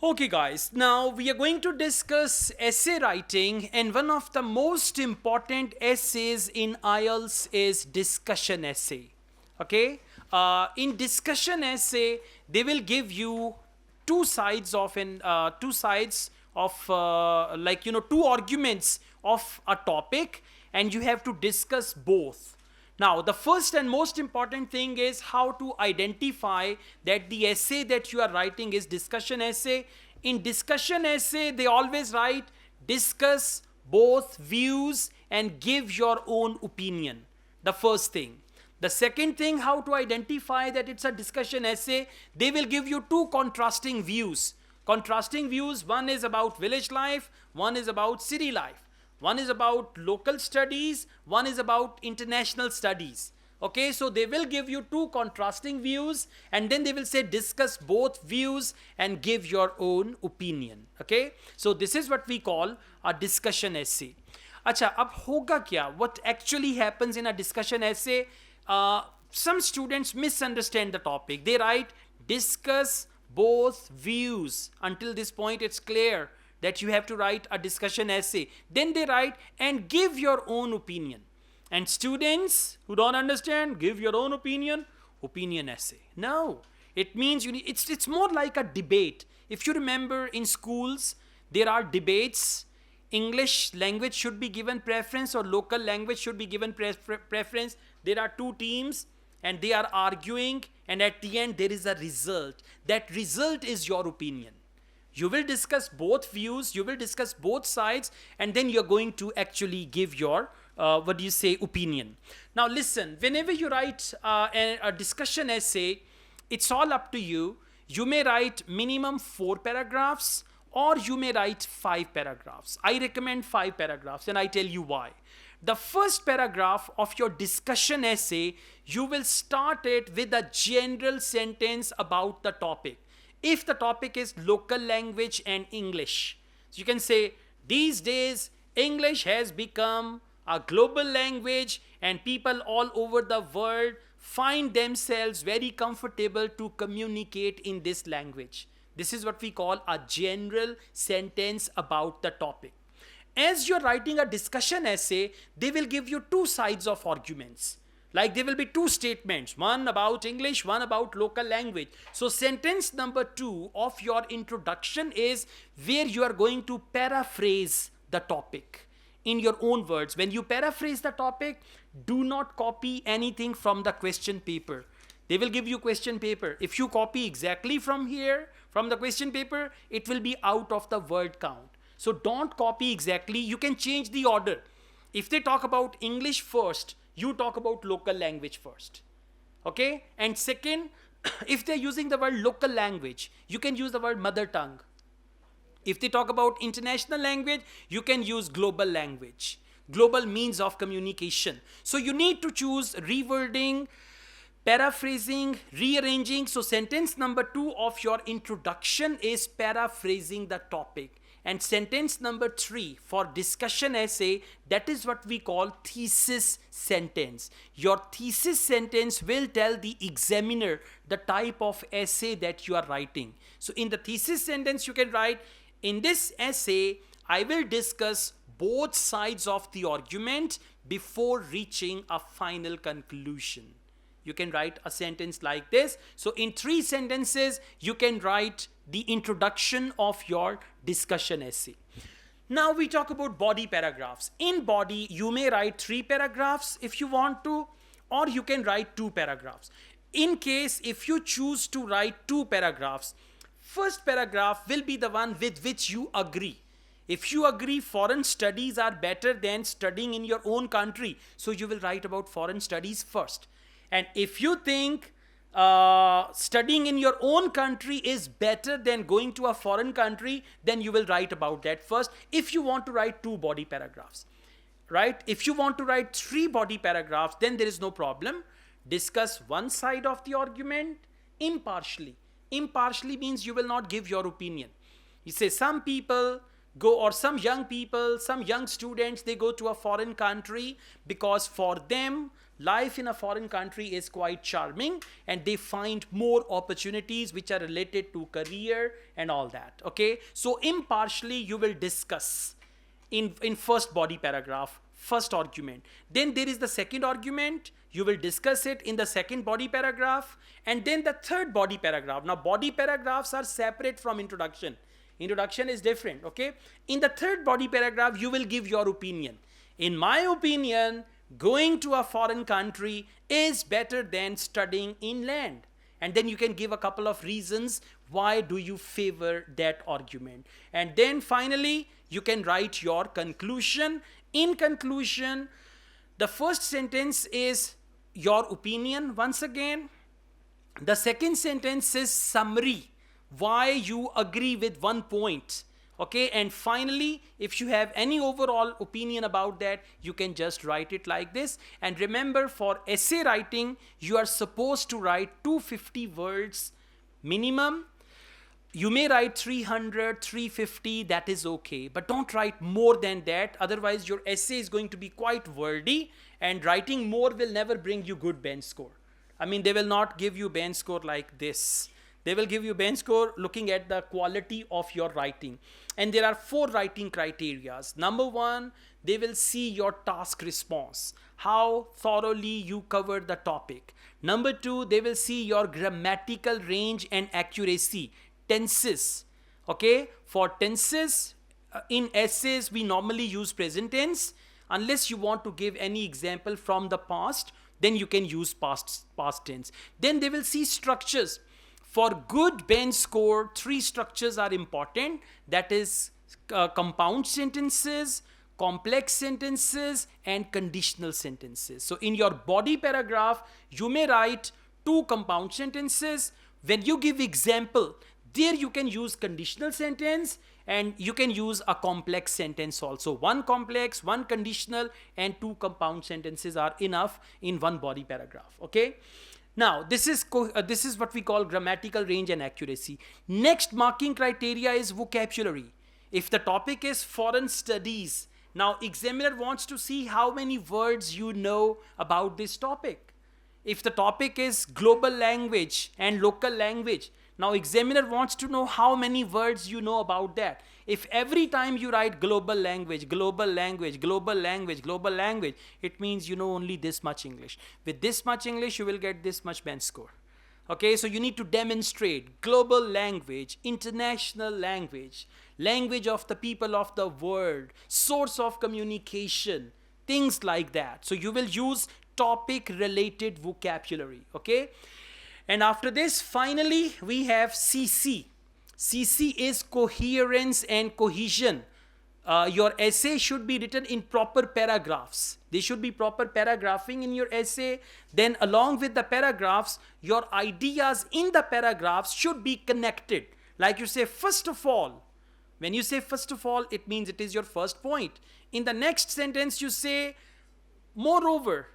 Okay guys, now we are going to discuss essay writing, and one of the most important essays in IELTS is discussion essay. Okay, in discussion essay they will give you two sides of two arguments of a topic, and you have to discuss both. Now, the first and most important thing is how to identify that the essay that you are writing is discussion essay. In discussion essay, they always write discuss both views and give your own opinion. The first thing. The second thing, how to identify that it's a discussion essay, they will give you two contrasting views. Contrasting views, one is about village life, one is about city life. One is about local studies, one is about international studies. Okay, so they will give you two contrasting views, and then they will say discuss both views and give your own opinion. Okay, so this is what we call a discussion essay. अच्छा, अब होगा क्या? What actually happens in a discussion essay? Some students misunderstand the topic. They write discuss both views. Until this point, it's clear that you have to write a discussion essay. Then they write and give your own opinion. And students who don't understand, give your own opinion essay. No, it means it's more like a debate. If you remember in schools, there are debates. English language should be given preference or local language should be given preference. There are two teams and they are arguing, and at the end there is a result. That result is your opinion. You will discuss both views, you will discuss both sides, and then you're going to actually give your, opinion. Now listen, whenever you write a discussion essay, it's all up to you. You may write minimum 4 paragraphs or you may write 5 paragraphs. I recommend 5 paragraphs, and I tell you why. The first paragraph of your discussion essay, you will start it with a general sentence about the topic. If the topic is local language and English, so you can say, these days English has become a global language and people all over the world find themselves very comfortable to communicate in this language. This is what we call a general sentence about the topic. As you're writing a discussion essay, they will give you two sides of arguments. Like there will be two statements, one about English, one about local language. So sentence number 2 of your introduction is where you are going to paraphrase the topic in your own words. When you paraphrase the topic, do not copy anything from the question paper. They will give you question paper. If you copy exactly from here, from the question paper, it will be out of the word count. So don't copy exactly. You can change the order. If they talk about English first, you talk about local language first. Okay? And second, if they're using the word local language, you can use the word mother tongue. If they talk about international language, you can use global language. Global means of communication. So you need to choose rewording, paraphrasing, rearranging. So sentence number 2 of your introduction is paraphrasing the topic. And sentence number 3 for discussion essay, that is what we call thesis sentence. Your thesis sentence will tell the examiner the type of essay that you are writing. So in the thesis sentence, you can write, in this essay, I will discuss both sides of the argument before reaching a final conclusion. You can write a sentence like this. So in 3 sentences, you can write the introduction of your discussion essay. Now we talk about body paragraphs. In body, you may write 3 paragraphs if you want to, or you can write 2 paragraphs. In case if you choose to write 2 paragraphs, first paragraph will be the one with which you agree. If you agree foreign studies are better than studying in your own country, so you will write about foreign studies first. And if you think studying in your own country is better than going to a foreign country, then you will write about that first. If you want to write 2 body paragraphs, right? If you want to write 3 body paragraphs, then there is no problem. Discuss one side of the argument impartially. Impartially means you will not give your opinion. You say some people go, or some young people, some young students, they go to a foreign country because for them life in a foreign country is quite charming, and they find more opportunities which are related to career and all that. Okay, so impartially you will discuss in first body paragraph, first argument. Then there is the second argument. You will discuss it in the second body paragraph, and then the third body paragraph. Now body paragraphs are separate from introduction. Introduction is different. Okay, in the third body paragraph you will give your opinion. In my opinion, going to a foreign country is better than studying inland. And then you can give a couple of reasons why do you favor that argument. And then finally, you can write your conclusion. In conclusion, the first sentence is your opinion once again. The second sentence is summary, why you agree with one point. Okay, and finally, if you have any overall opinion about that, you can just write it like this. And remember, for essay writing, you are supposed to write 250 words minimum. You may write 300, 350, that is okay, but don't write more than that. Otherwise, your essay is going to be quite wordy, and writing more will never bring you good bench score. I mean, they will not give you bench score like this. They will give you bench score looking at the quality of your writing. And there are 4 writing criteria. Number 1, they will see your task response, how thoroughly you covered the topic. Number 2, they will see your grammatical range and accuracy, tenses. Okay, for tenses, in essays, we normally use present tense. Unless you want to give any example from the past, then you can use past tense. Then they will see structures. For good bench score, 3 structures are important. That is compound sentences, complex sentences, and conditional sentences. So in your body paragraph, you may write 2 compound sentences. When you give example, there you can use conditional sentence, and you can use a complex sentence also. 1 complex, 1 conditional, and 2 compound sentences are enough in 1 body paragraph. Okay. Now, this is what we call grammatical range and accuracy. Next marking criteria is vocabulary. If the topic is foreign studies, now examiner wants to see how many words you know about this topic. If the topic is global language and local language, now examiner wants to know how many words you know about that. If every time you write global language, global language, global language, global language, it means you know only this much English. With this much English, you will get this much bench score. Okay, so you need to demonstrate global language, international language, language of the people of the world, source of communication, things like that. So you will use topic related vocabulary. Okay. And after this, finally, we have CC. CC is coherence and cohesion. Your essay should be written in proper paragraphs. There should be proper paragraphing in your essay. Then along with the paragraphs, your ideas in the paragraphs should be connected. Like you say, first of all. When you say first of all, it means it is your first point. In the next sentence, you say, moreover.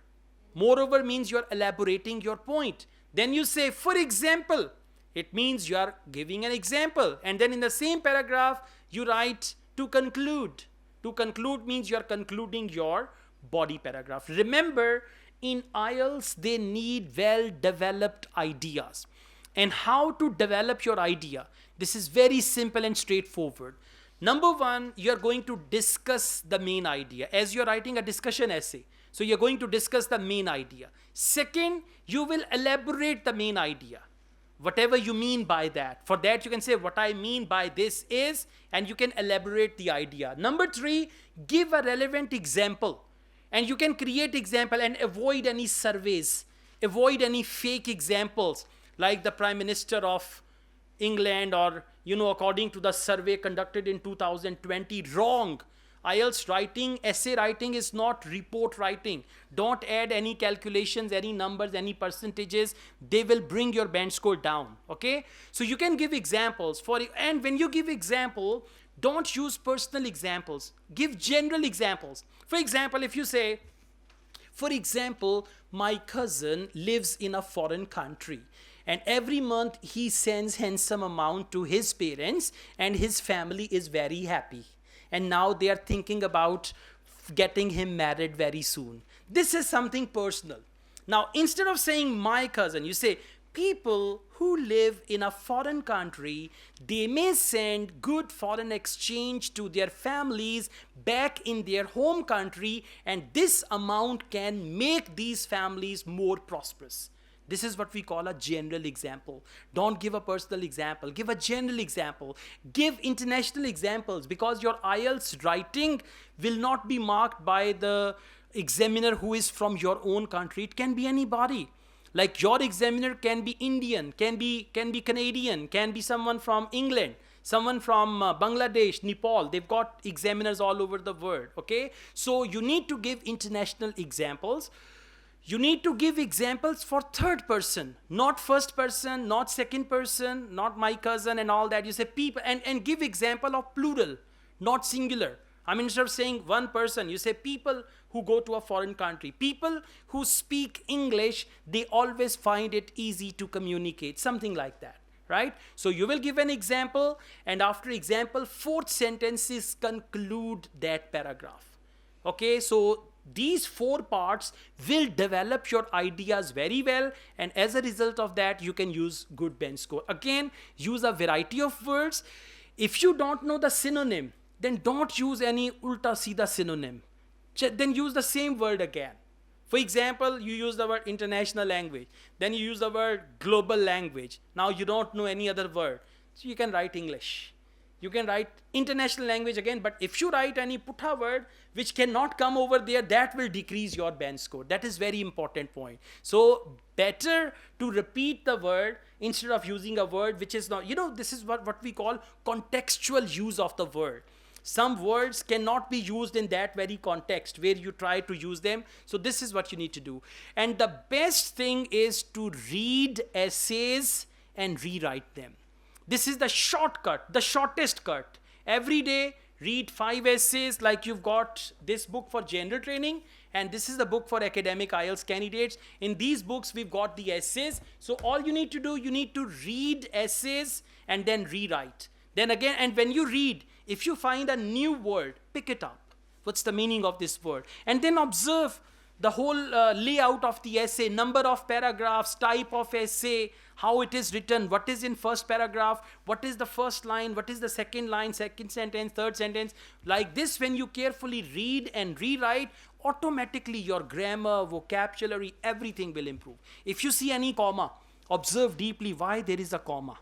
Moreover means you are elaborating your point. Then you say, for example, it means you are giving an example. And then in the same paragraph, you write to conclude. To conclude means you are concluding your body paragraph. Remember, in IELTS, they need well-developed ideas. And how to develop your idea? This is very simple and straightforward. Number 1, you are going to discuss the main idea. As you are writing a discussion essay, so you're going to discuss the main idea. Second, you will elaborate the main idea. Whatever you mean by that. For that, you can say what I mean by this is, and you can elaborate the idea. Number 3, give a relevant example. And you can create example and avoid any surveys. Avoid any fake examples like the Prime Minister of England or, according to the survey conducted in 2020, wrong. IELTS writing, essay writing is not report writing. Don't add any calculations, any numbers, any percentages. They will bring your bench score down. Okay? So you can give examples and when you give example, don't use personal examples. Give general examples. For example, if you say, for example, my cousin lives in a foreign country. And every month he sends handsome amount to his parents and his family is very happy. And now they are thinking about getting him married very soon. This is something personal. Now, instead of saying my cousin, you say people who live in a foreign country, they may send good foreign exchange to their families back in their home country, and this amount can make these families more prosperous. This is what we call a general example. Don't give a personal example. Give a general example. Give international examples, because your IELTS writing will not be marked by the examiner who is from your own country. It can be anybody. Like your examiner can be Indian, can be Canadian, can be someone from England, someone from Bangladesh, Nepal. They've got examiners all over the world. Okay, so you need to give international examples. You need to give examples for third person, not first person, not second person, not my cousin and all that. You say people, and give example of plural, not singular. I mean, instead of saying one person, you say people who go to a foreign country. People who speak English, they always find it easy to communicate, something like that, right? So you will give an example, and after example, fourth sentences conclude that paragraph. Okay, so these four parts will develop your ideas very well, and as a result of that, you can use good bench score. Again, use a variety of words. If you don't know the synonym, then don't use any ulta sida synonym. Then use the same word again. For example, you use the word international language, then you use the word global language. Now you don't know any other word, so you can write English. You can write international language again, but if you write any putha word which cannot come over there, that will decrease your bench score. That is very important point. So better to repeat the word instead of using a word which is not, this is what we call contextual use of the word. Some words cannot be used in that very context where you try to use them. So this is what you need to do. And the best thing is to read essays and rewrite them. This is the shortcut, the shortest cut. Every day, read 5 essays, like you've got this book for general training, and this is the book for academic IELTS candidates. In these books, we've got the essays. So all you need to do, you need to read essays and then rewrite. Then again, and when you read, if you find a new word, pick it up. What's the meaning of this word? And then observe the whole layout of the essay, number of paragraphs, type of essay, how it is written, what is in first paragraph, what is the first line, what is the second line, second sentence, third sentence. Like this, when you carefully read and rewrite, automatically your grammar, vocabulary, everything will improve. If you see any comma, observe deeply why there is a comma.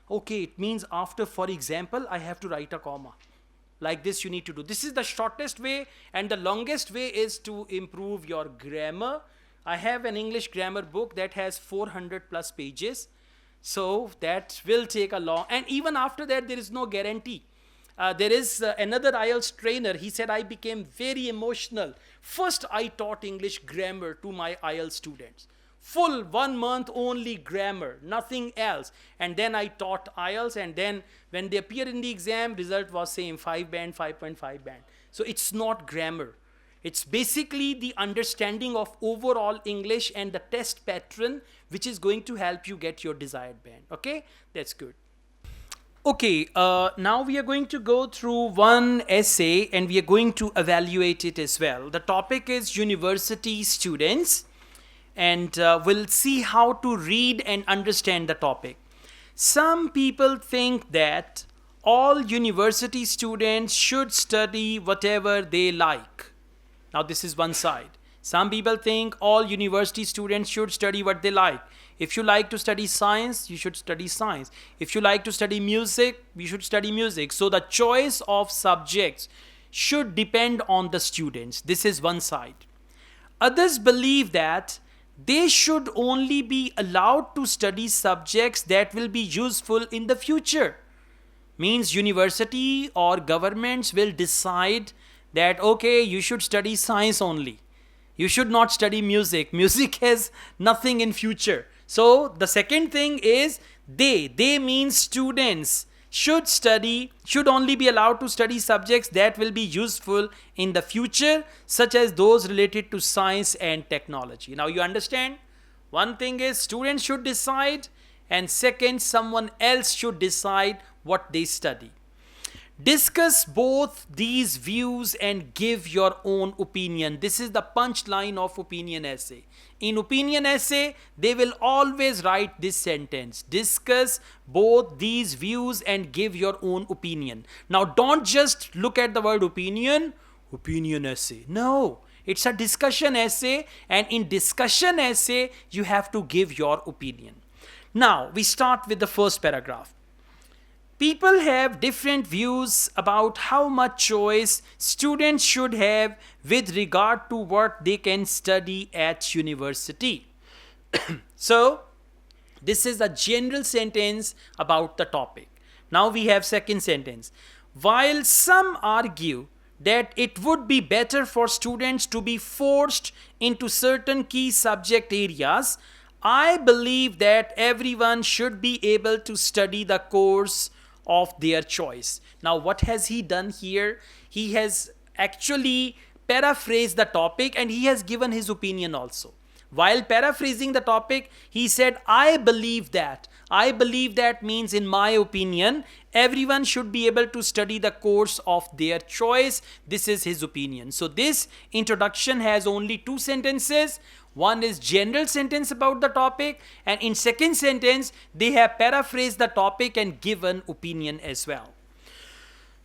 Okay, it means after, for example, I have to write a comma. Like this you need to do. This is the shortest way, and the longest way is to improve your grammar. I have an English grammar book that has 400 plus pages. So that will take a long, and even after that there is no guarantee. There is another IELTS trainer. He said, I became very emotional. First I taught English grammar to my IELTS students. Full 1 month only grammar, nothing else. And then I taught IELTS, and then when they appear in the exam, result was same, 5 band, 5.5 band. So it's not grammar. It's basically the understanding of overall English and the test pattern, which is going to help you get your desired band. Okay, that's good. Okay, now we are going to go through one essay and we are going to evaluate it as well. The topic is university students. And we'll see how to read and understand the topic. Some people think that all university students should study whatever they like. Now this is one side. Some people think all university students should study what they like. If you like to study science, you should study science. If you like to study music, you should study music. So the choice of subjects should depend on the students. This is one side. Others believe that they should only be allowed to study subjects that will be useful in the future. Means university or governments will decide that, okay, you should study science only. You should not study music. Music has nothing in future. So the second thing is they means students should only be allowed to study subjects that will be useful in the future, such as those related to science and technology. Now you understand? One thing is students should decide, and second, someone else should decide what they study. Discuss both these views and give your own opinion. This is the punchline of opinion essay. In opinion essay, they will always write this sentence. Discuss both these views and give your own opinion. Now, don't just look at the word opinion essay. No, it's a discussion essay, and in discussion essay, you have to give your opinion. Now, we start with the first paragraph. People have different views about how much choice students should have with regard to what they can study at university. So, this is a general sentence about the topic. Now we have second sentence. While some argue that it would be better for students to be forced into certain key subject areas, I believe that everyone should be able to study the course of their choice. Now, what has he done here? He has actually paraphrased the topic and he has given his opinion also. While paraphrasing the topic, he said, I believe that. I believe that means, in my opinion, everyone should be able to study the course of their choice. This is his opinion. So this introduction has only two sentences. One is general sentence about the topic, and in second sentence, they have paraphrased the topic and given opinion as well.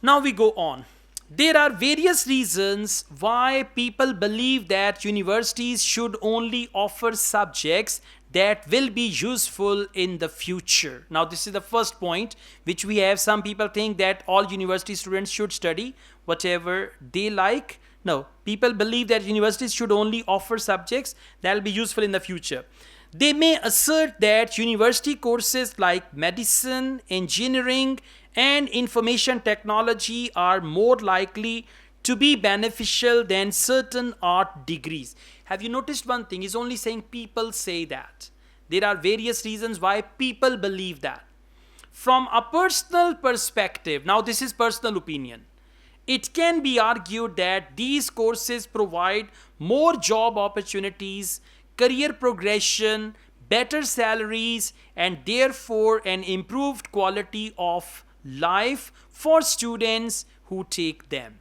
Now we go on. There are various reasons why people believe that universities should only offer subjects that will be useful in the future. Now, this is the first point which we have. Some people think that all university students should study whatever they like. No, people believe that universities should only offer subjects that will be useful in the future. They may assert that university courses like medicine, engineering, and information technology are more likely to be beneficial than certain art degrees. Have you noticed one thing? He's only saying people say that. There are various reasons why people believe that. From a personal perspective, now this is personal opinion, it can be argued that these courses provide more job opportunities, career progression, better salaries, and therefore an improved quality of life for students who take them.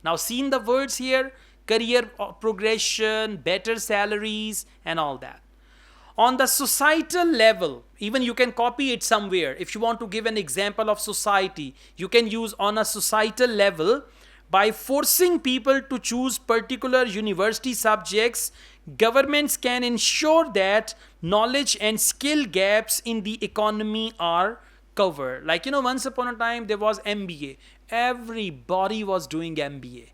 Now, seen the words here, career progression, better salaries, and all that. On the societal level, even you can copy it somewhere. If you want to give an example of society, you can use on a societal level. By forcing people to choose particular university subjects, governments can ensure that knowledge and skill gaps in the economy are covered. Like, once upon a time there was MBA. Everybody was doing MBA.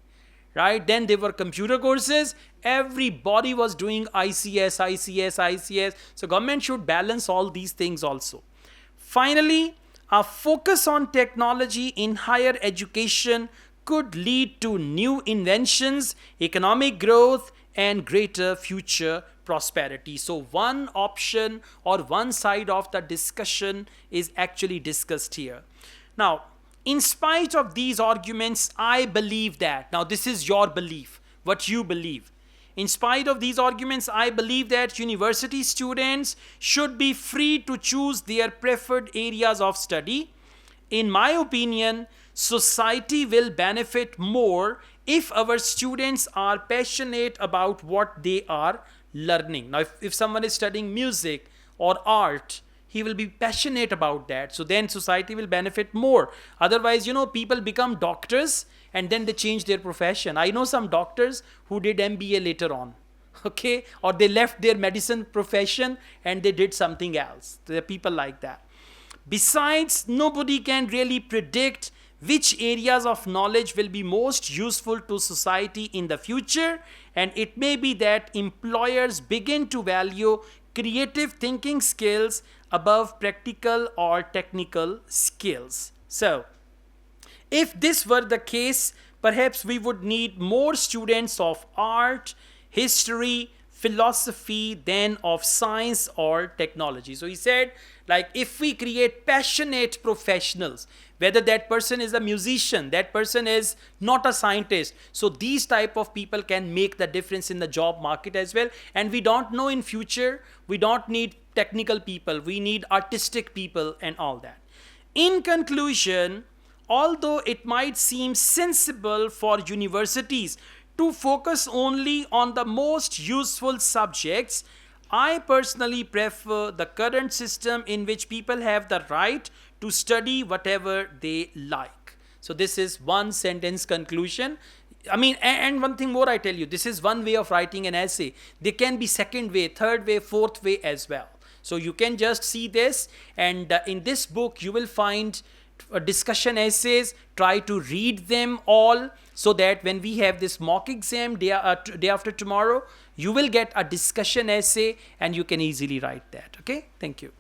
Right? Then there were computer courses. Everybody was doing ICS. So government should balance all these things also. Finally, a focus on technology in higher education could lead to new inventions, economic growth, and greater future prosperity. So one option or one side of the discussion is actually discussed here. Now, in spite of these arguments, I believe that. Now, this is your belief, what you believe. In spite of these arguments, I believe that university students should be free to choose their preferred areas of study. In my opinion, society will benefit more if our students are passionate about what they are learning. Now, if someone is studying music or art, he will be passionate about that. So then society will benefit more. Otherwise, people become doctors and then they change their profession. I know some doctors who did MBA later on. Okay? Or they left their medicine profession and they did something else. There are people like that. Besides, nobody can really predict which areas of knowledge will be most useful to society in the future, and it may be that employers begin to value creative thinking skills above practical or technical skills. So, if this were the case, perhaps we would need more students of art, history, philosophy than of science or technology. So he said, like, if we create passionate professionals, whether that person is a musician, that person is not a scientist, so these type of people can make the difference in the job market as well. And we don't know in future, we don't need technical people, we need artistic people and all that. In conclusion, although it might seem sensible for universities to focus only on the most useful subjects, I personally prefer the current system in which people have the right to study whatever they like. So this is one sentence conclusion. I mean, and one thing more I tell you, this is one way of writing an essay. There can be second way, third way, fourth way as well. So you can just see this, and in this book you will find discussion essays. Try to read them all so that when we have this mock exam day after tomorrow, you will get a discussion essay and you can easily write that. Okay, thank you.